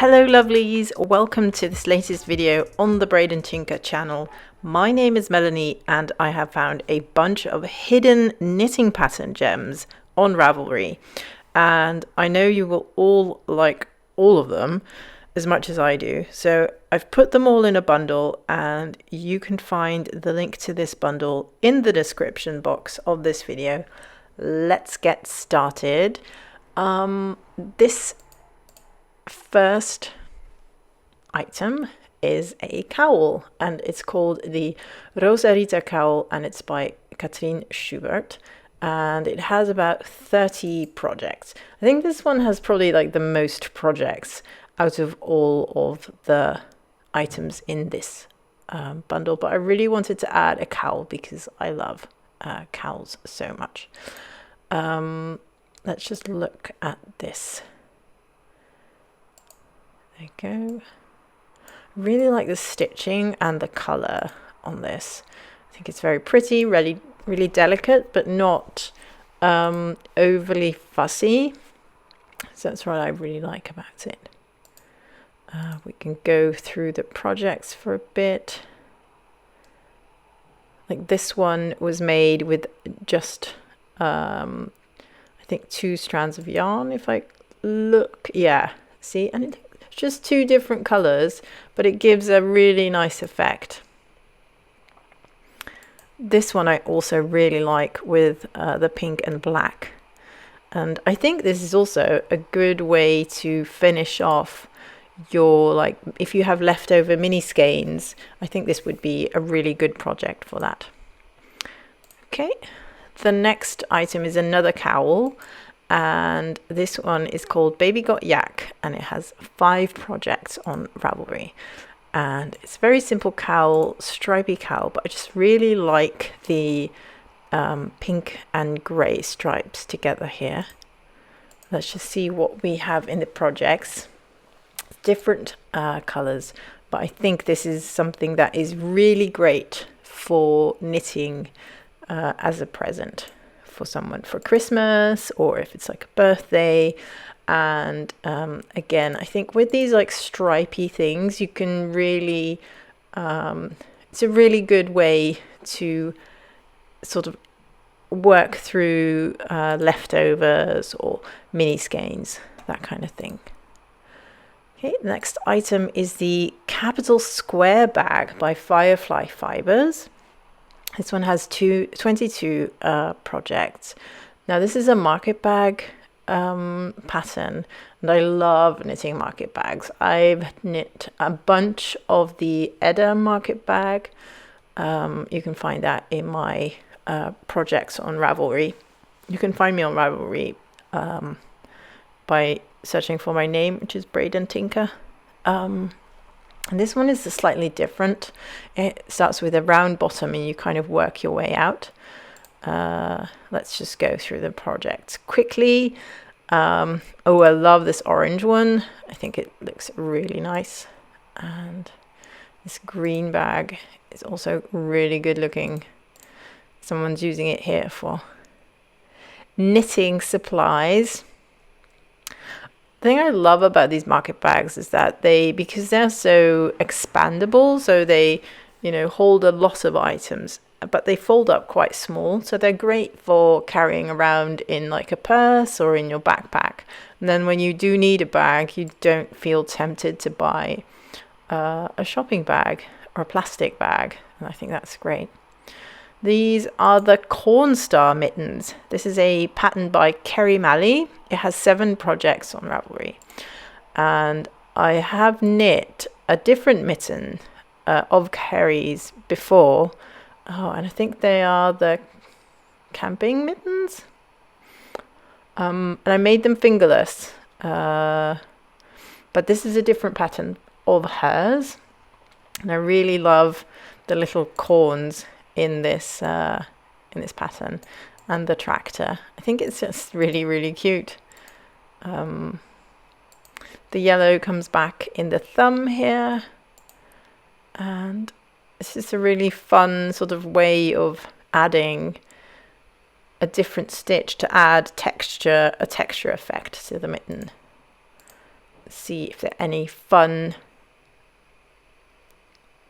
Hello lovelies, welcome to this latest video on the Braid and Tinker channel. My name is Melanie and I have found a bunch of hidden knitting pattern gems on Ravelry, and I know you will all like all of them as much as I do, so I've put them all in a bundle and you can find the link to this bundle in the description box of this video. Let's get started. This first item is a cowl and it's called the Rosarita Cowl and it's by Katrine Schubert and it has about 30 projects. I think this one has probably like the most projects out of all of the items in this bundle, but I really wanted to add a cowl because I love cowls so much. Let's just look at this. There you go. Really like the stitching and the color on this. I think it's very pretty, really delicate, but not overly fussy. So that's what I really like about it. We can go through the projects for a bit. Like this one was made with just, I think 2 strands of yarn. If I look, yeah, see, and it's just 2 different colors, but it gives a really nice effect. This one I also really like with the pink and black, and I think this is also a good way to finish off your, like, if you have leftover mini skeins, I think this would be a really good project for that. Okay, the next item is another cowl, and this one is called Baby Got Yak and it has 5 projects on Ravelry, and it's a very simple cowl, stripy cowl, but I just really like the pink and grey stripes together here. Let's just see what we have in the projects. Different colors, but I think this is something that is really great for knitting as a present for someone for Christmas, or if it's like a birthday. And again, I think with these like stripy things, you can really it's a really good way to sort of work through leftovers or mini skeins, that kind of thing. Okay, the next item is the Capital Square Bag by Firefly Fibers. This one has 22 projects. Now this is a market bag pattern, and I love knitting market bags. I've knit a bunch of the Edda market bag. You can find that in my projects on Ravelry. You can find me on Ravelry by searching for my name, which is BraidAndTinker. And this one is slightly different. It starts with a round bottom and you kind of work your way out. Let's just go through the project quickly. Oh, I love this orange one. I think it looks really nice. And this green bag is also really good looking. Someone's using it here for knitting supplies. The thing I love about these market bags is that because they're so expandable, so they, you know, hold a lot of items, but they fold up quite small, so they're great for carrying around in like a purse or in your backpack. And then when you do need a bag, you don't feel tempted to buy a shopping bag or a plastic bag, and I think that's great. These are the Cornstar Mittens. This is a pattern by Kerry Malley. It has 7 projects on Ravelry. And I have knit a different mitten of Kerry's before. Oh, and I think they are the camping mittens. And I made them fingerless. But this is a different pattern of hers. And I really love the little corns in this pattern, and the tractor. I think it's just really cute. The yellow comes back in the thumb here, and it's just a really fun sort of way of adding a different stitch to add a texture effect to the mitten. see if there are any fun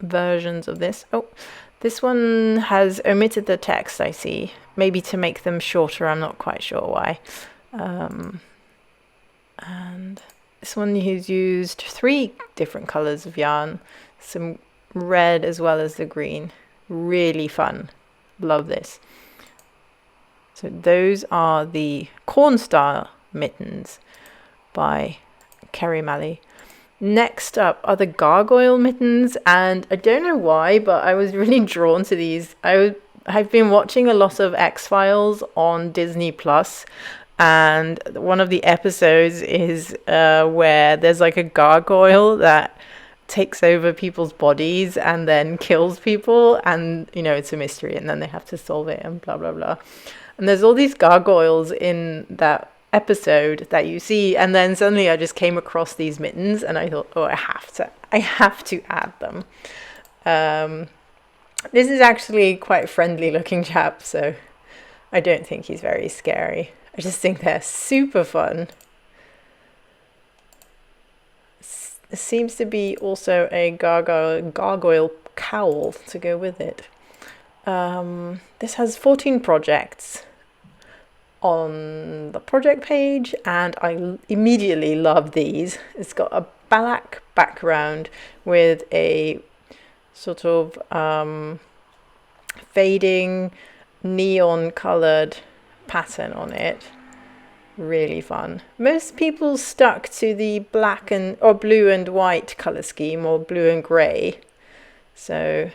versions of this. Oh, this one has omitted the text, I see. Maybe to make them shorter, I'm not quite sure why. And this one has used 3 different colors of yarn, some red as well as the green. Really fun. Love this. So those are the Cornstar Mittens by Kerry Malley. Next up are the Gargoyle Mittens, and I don't know why, but I was really drawn to these. I've been watching a lot of X-Files on Disney Plus, and one of the episodes is where there's like a gargoyle that takes over people's bodies and then kills people, and you know, it's a mystery, and then they have to solve it and blah blah blah. And there's all these gargoyles in that episode that you see, and then suddenly I just came across these mittens and I thought, oh, I have to add them. This is actually quite a friendly looking chap, so I don't think he's very scary. I just think they're super fun. There seems to be also a gargoyle cowl to go with it. This has 14 projects on the project page, and I immediately love these. It's got a black background with a sort of fading neon colored pattern on it. Really fun. Most people stuck to the black and or blue and white color scheme, or blue and gray, so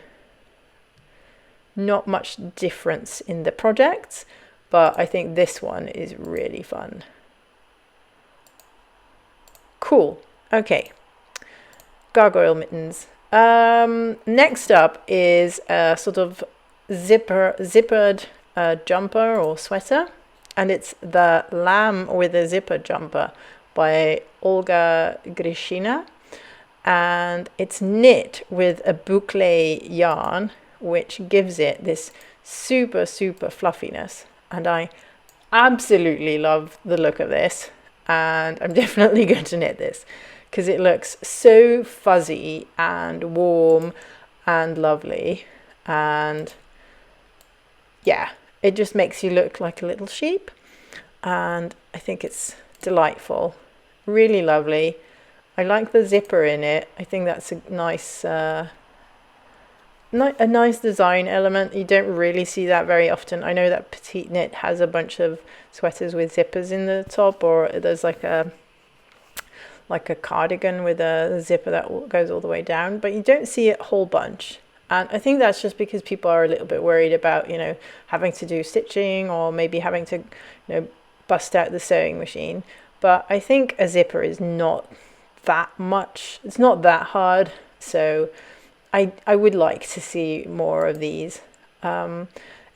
not much difference in the projects, but I think this one is really fun. Cool. Okay, Gargoyle Mittens. Next up is a sort of zippered jumper or sweater, and it's the Lamb with a Zipper Jumper by Olga Grishina, and it's knit with a boucle yarn, which gives it this super fluffiness, and I absolutely love the look of this, and I'm definitely going to knit this because it looks so fuzzy and warm and lovely, and yeah, it just makes you look like a little sheep, and I think it's delightful. Really lovely. I like the zipper in it. I think that's a nice nice design element. You don't really see that very often. I know that Petite Knit has a bunch of sweaters with zippers in the top, or there's like a cardigan with a zipper that goes all the way down, but you don't see it a whole bunch. And I think that's just because people are a little bit worried about, you know, having to do stitching, or maybe having to, you know, bust out the sewing machine. But I think a zipper is not that much. It's not that hard. So I would like to see more of these. It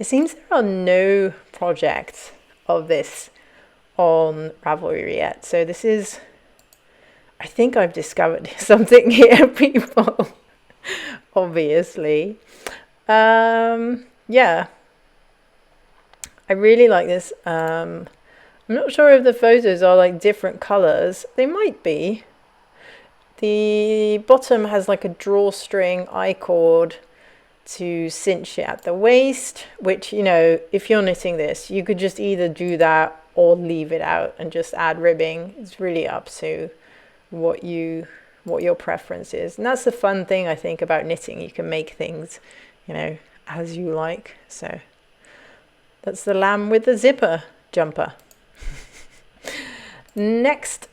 seems there are no projects of this on Ravelry yet. So this is, I think I've discovered something here, people. Obviously. Yeah, I really like this. I'm not sure if the photos are like different colors. They might be. The bottom has like a drawstring I-cord to cinch it at the waist, which, you know, if you're knitting this, you could just either do that or leave it out and just add ribbing. It's really up to what your preference is, and that's the fun thing I think about knitting. You can make things, you know, as you like. So that's the Lamb with the Zipper Jumper. Next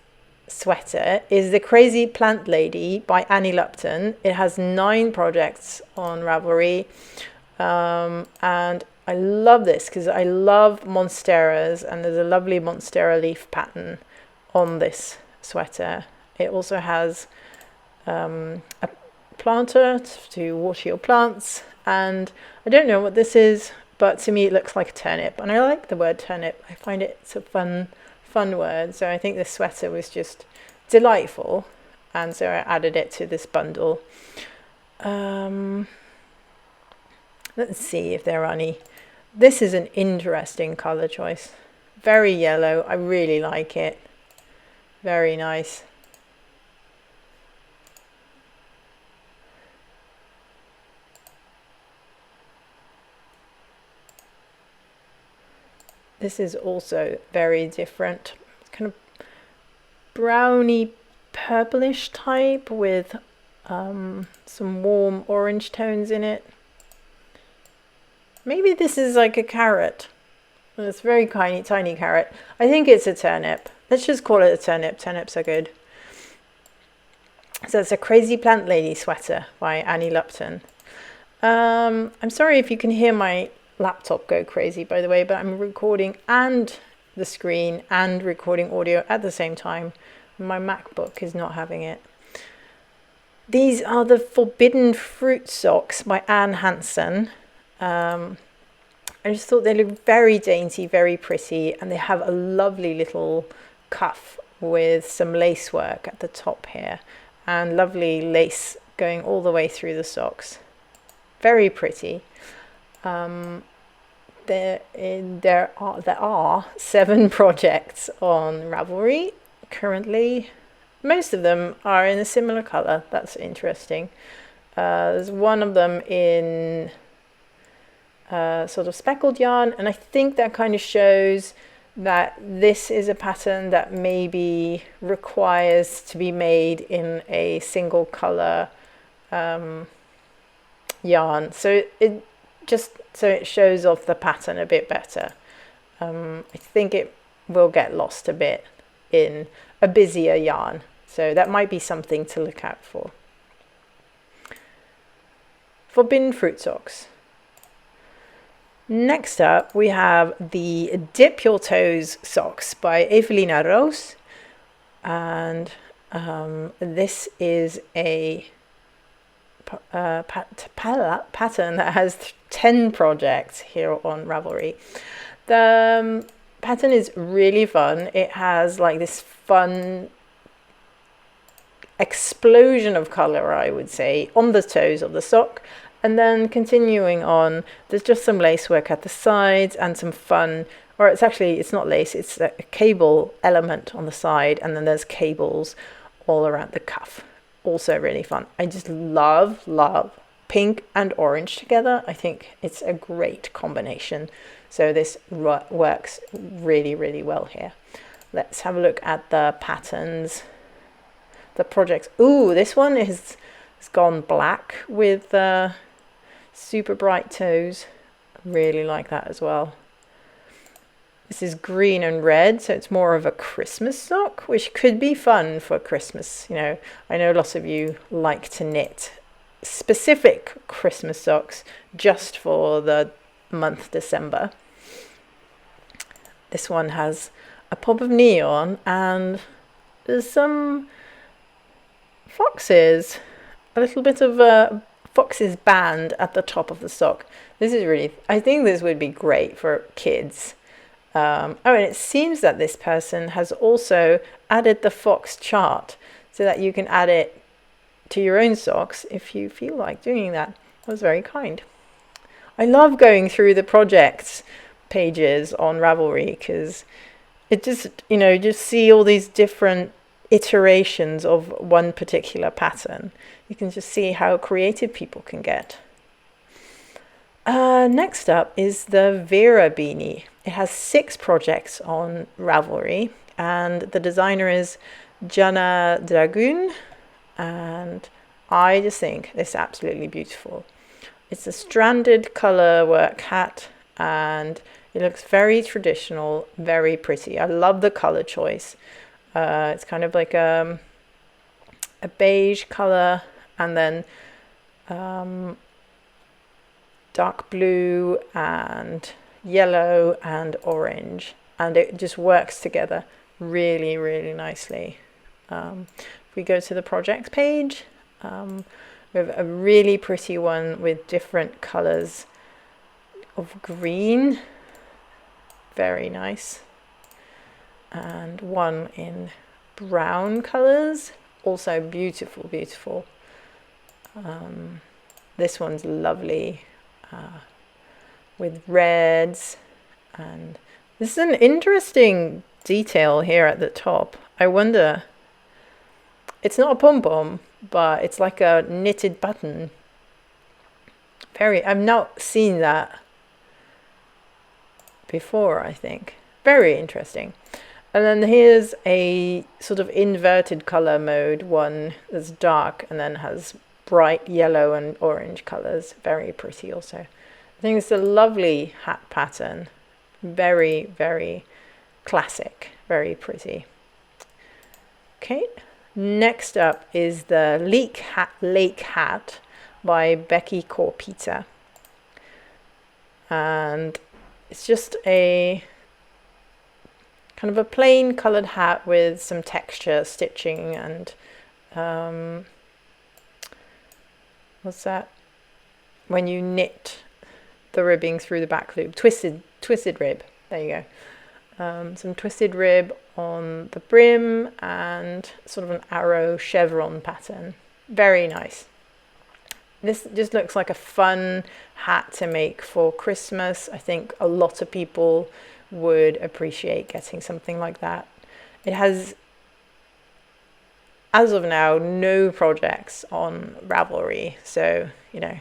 sweater is the Crazy Plant Lady by Annie Lupton. It has 9 projects on Ravelry, and I love this because I love monsteras, and there's a lovely monstera leaf pattern on this sweater. It also has a planter to water your plants, and I don't know what this is, but to me it looks like a turnip, and I like the word turnip. I find it's a fun word, so I think this sweater was just delightful, and so I added it to this bundle. Let's see if there are any. This is an interesting color choice. Very yellow. I really like it. Very nice. This is also very different. It's kind of browny purplish type with some warm orange tones in it. Maybe this is like a carrot. It's a very tiny carrot. I think it's a turnip. Let's just call it a turnip. Turnips are good. So it's a Crazy Plant Lady sweater by Annie Lupton. I'm sorry if you can hear my laptop go crazy, by the way, but I'm recording and the screen and recording audio at the same time. My MacBook is not having it. These are the Forbidden Fruit socks by Anne Hansen. I just thought they look very dainty, very pretty, and they have a lovely little cuff with some lace work at the top here and lovely lace going all the way through the socks. Very pretty. There are 7 projects on Ravelry currently. Most of them are in a similar color. That's interesting. There's one of them in sort of speckled yarn, and I think that kind of shows that this is a pattern that maybe requires to be made in a single color yarn, so it shows off the pattern a bit better. I think it will get lost a bit in a busier yarn, so that might be something to look out for. Forbidden Fruit socks. Next up, we have the Dip Your Toes socks by Evelina Rose, and this is a pattern that has 10 projects here on Ravelry. The pattern is really fun. It has like this fun explosion of color, I would say, on the toes of the sock. And then continuing on, there's just some lace work at the sides and some fun, or it's not lace, it's a cable element on the side, and then there's cables all around the cuff. Also really fun. I just love pink and orange together. I think it's a great combination. So this works really well here. Let's have a look at the patterns, the projects. Ooh, this one is gone black with super bright toes. Really like that as well. This is green and red, so it's more of a Christmas sock, which could be fun for Christmas. You know, I know lots of you like to knit specific Christmas socks just for the month December. This one has a pop of neon and there's some foxes, a little bit of a fox's band at the top of the sock. This is really, I think this would be great for kids. And it seems that this person has also added the fox chart so that you can add it to your own socks if you feel like doing that. That was very kind. I love going through the projects pages on Ravelry because it just, just see all these different iterations of one particular pattern. You can just see how creative people can get. Next up is the Vera Beanie. It has 6 projects on Ravelry, and the designer is Jana Dragoon, and I just think it's absolutely beautiful. It's a stranded color work hat, and it looks very traditional, very pretty. I love the color choice. It's kind of like a beige color, and then dark blue and yellow and orange, and it just works together really nicely. If we go to the projects page, we have a really pretty one with different colors of green, very nice, and one in brown colors, also beautiful. This one's lovely with reds, and this is an interesting detail here at the top. I wonder, it's not a pom-pom, but it's like a knitted button. I've not seen that before, I think. Very interesting. And then here's a sort of inverted color mode one that's dark and then has bright yellow and orange colors. Very pretty also. I think it's a lovely hat pattern. Very, very classic. Very pretty. Okay, next up is the Leek Hat by Becky Corpita. And it's just a kind of a plain colored hat with some texture stitching and what's that? When you knit the ribbing through the back loop, twisted rib. There you go. Some twisted rib on the brim and sort of an arrow chevron pattern. Very nice. This just looks like a fun hat to make for Christmas. I think a lot of people would appreciate getting something like that. It has, as of now, no projects on Ravelry, so you know,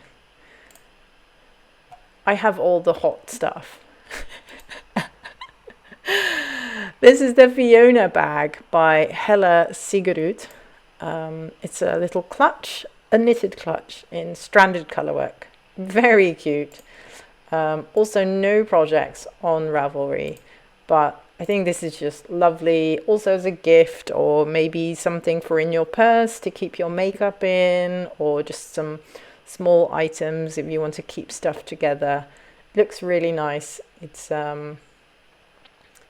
I have all the hot stuff. This is the Fiona Bag by Hella Sigerud. It's a little clutch, a knitted clutch in stranded colourwork. Very cute. Also no projects on Ravelry, but I think this is just lovely. Also as a gift, or maybe something for in your purse to keep your makeup in, or just some small items if you want to keep stuff together. It looks really nice. It's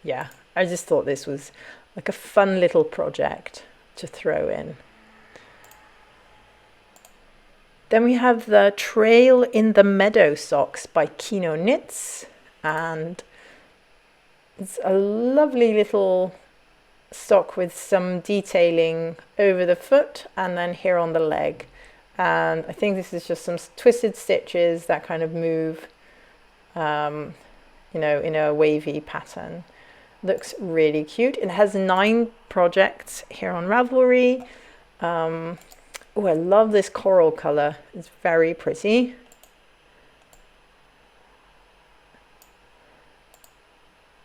yeah, I just thought this was like a fun little project to throw in. Then we have the Trail in the Meadow socks by Kino Knits, and it's a lovely little sock with some detailing over the foot and then here on the leg. And I think this is just some twisted stitches that kind of move, you know, in a wavy pattern. Looks really cute. It has 9 projects here on Ravelry. Oh, I love this coral color. It's very pretty.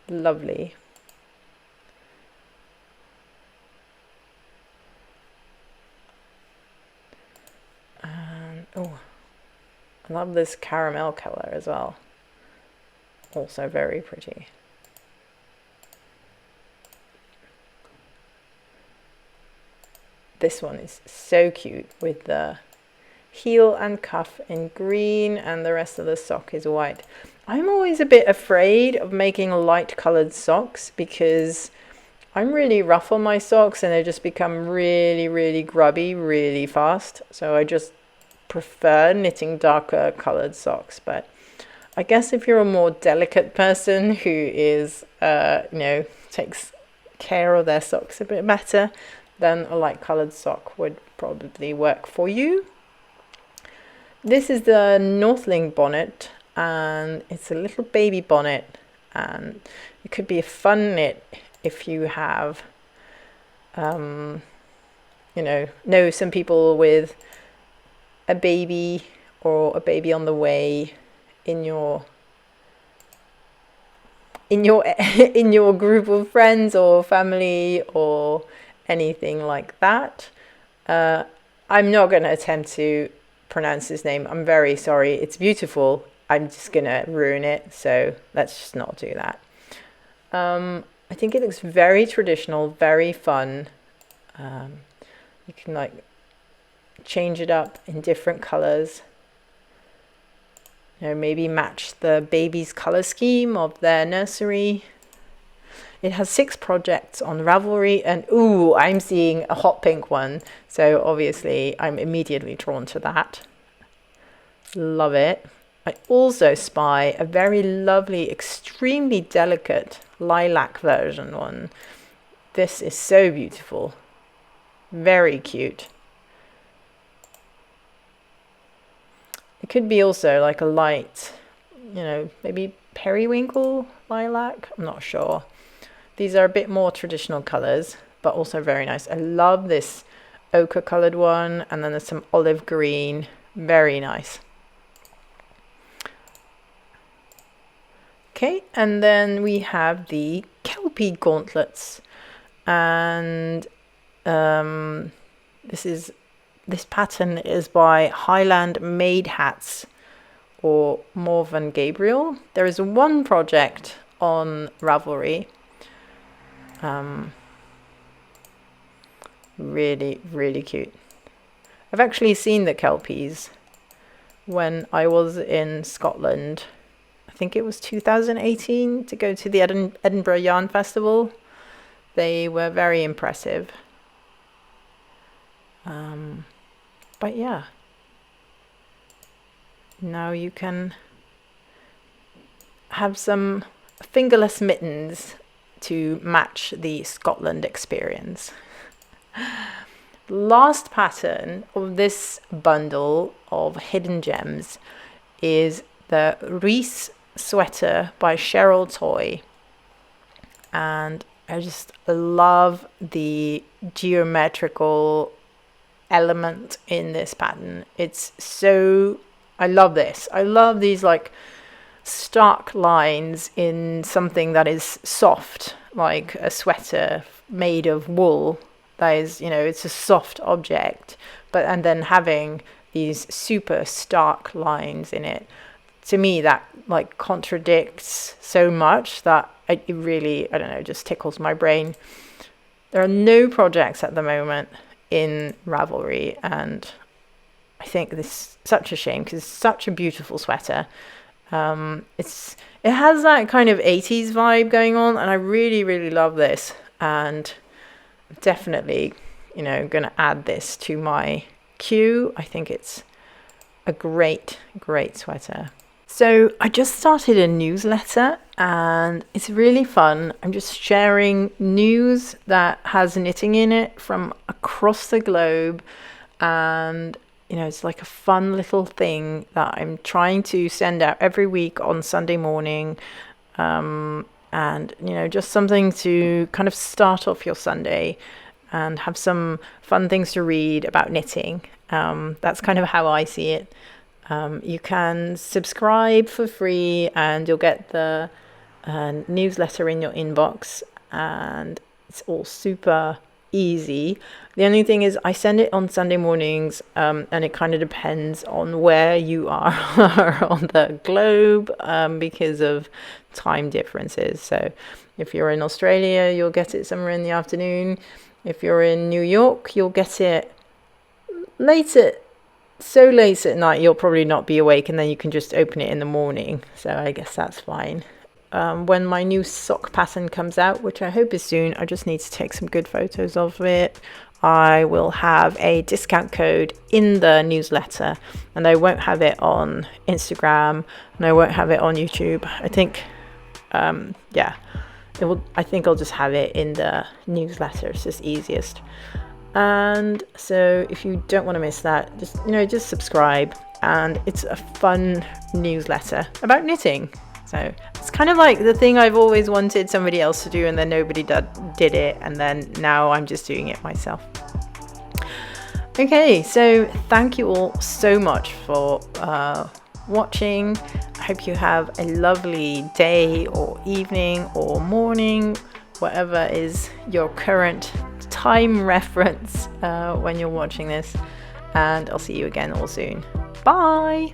Lovely. And oh, I love this caramel color as well. Also very pretty. This one is so cute with the heel and cuff in green and the rest of the sock is white. I'm always a bit afraid of making light colored socks because I'm really rough on my socks and they just become really, really grubby really fast. So I just prefer knitting darker colored socks. But I guess if you're a more delicate person who is, you know, takes care of their socks a bit better, then a light colored sock would probably work for you. This is the Northling Bonnet, and it's a little baby bonnet, and it could be a fun knit if you have, you know some people with a baby or a baby on the way in your in your group of friends or family or anything like that. I'm not going to attempt to pronounce his name. I'm very sorry. It's beautiful. I'm just going to ruin it. So let's just not do that. I think it looks very traditional, very fun. You can like change it up in different colors. You know, maybe match the baby's color scheme of their nursery. It has 6 projects on Ravelry, and ooh, I'm seeing a hot pink one. So obviously I'm immediately drawn to that. Love it. I also spy a very lovely, extremely delicate lilac version one. This is so beautiful. Very cute. It could be also like a light, you know, maybe periwinkle lilac. I'm not sure. These are a bit more traditional colors, but also very nice. I love this ochre colored one, and then there's some olive green. Very nice. Okay, and then we have the Kelpie gauntlets, and this pattern is by Highland Made Hats or Morvan Gabriel. There is one project on Ravelry. Really, really cute. I've actually seen the Kelpies when I was in Scotland. I think it was 2018 to go to the Edinburgh Yarn Festival. They were very impressive. But yeah, now you can have some fingerless mittens to match the Scotland experience. Last pattern of this bundle of hidden gems is the Reese Sweater by Cheryl Toy, and I just love the geometrical element in this pattern. It's so, I love this. I love these like stark lines in something that is soft, like a sweater made of wool. That is, you know, it's a soft object, and then having these super stark lines in it, to me that like contradicts so much that it really, I don't know, just tickles my brain. There are no projects at the moment in Ravelry, and I think this is such a shame because it's such a beautiful sweater. It has that kind of 80s vibe going on, and I really, really love this, and definitely, you know, gonna add this to my queue. I think it's a great sweater. So I just started a newsletter, and it's really fun. I'm just sharing news that has knitting in it from across the globe, and you know, it's like a fun little thing that I'm trying to send out every week on Sunday morning. And you know, just something to kind of start off your Sunday and have some fun things to read about knitting. That's kind of how I see it. You can subscribe for free and you'll get the newsletter in your inbox, and it's all super easy. The only thing is I send it on Sunday mornings, and it kind of depends on where you are on the globe, because of time differences. So if you're in Australia, you'll get it somewhere in the afternoon. If you're in New York, you'll get it so late at night you'll probably not be awake, and then you can just open it in the morning. So I guess that's fine. When my new sock pattern comes out, which I hope is soon, I just need to take some good photos of it. I will have a discount code in the newsletter, and I won't have it on Instagram, and I won't have it on YouTube. I think, I think I'll just have it in the newsletter. It's just easiest. And so if you don't want to miss that, just subscribe, and it's a fun newsletter about knitting. So it's kind of like the thing I've always wanted somebody else to do, and then nobody did it, and then now I'm just doing it myself. Okay, so thank you all so much for watching. I hope you have a lovely day or evening or morning, whatever is your current time reference when you're watching this, and I'll see you again all soon. Bye!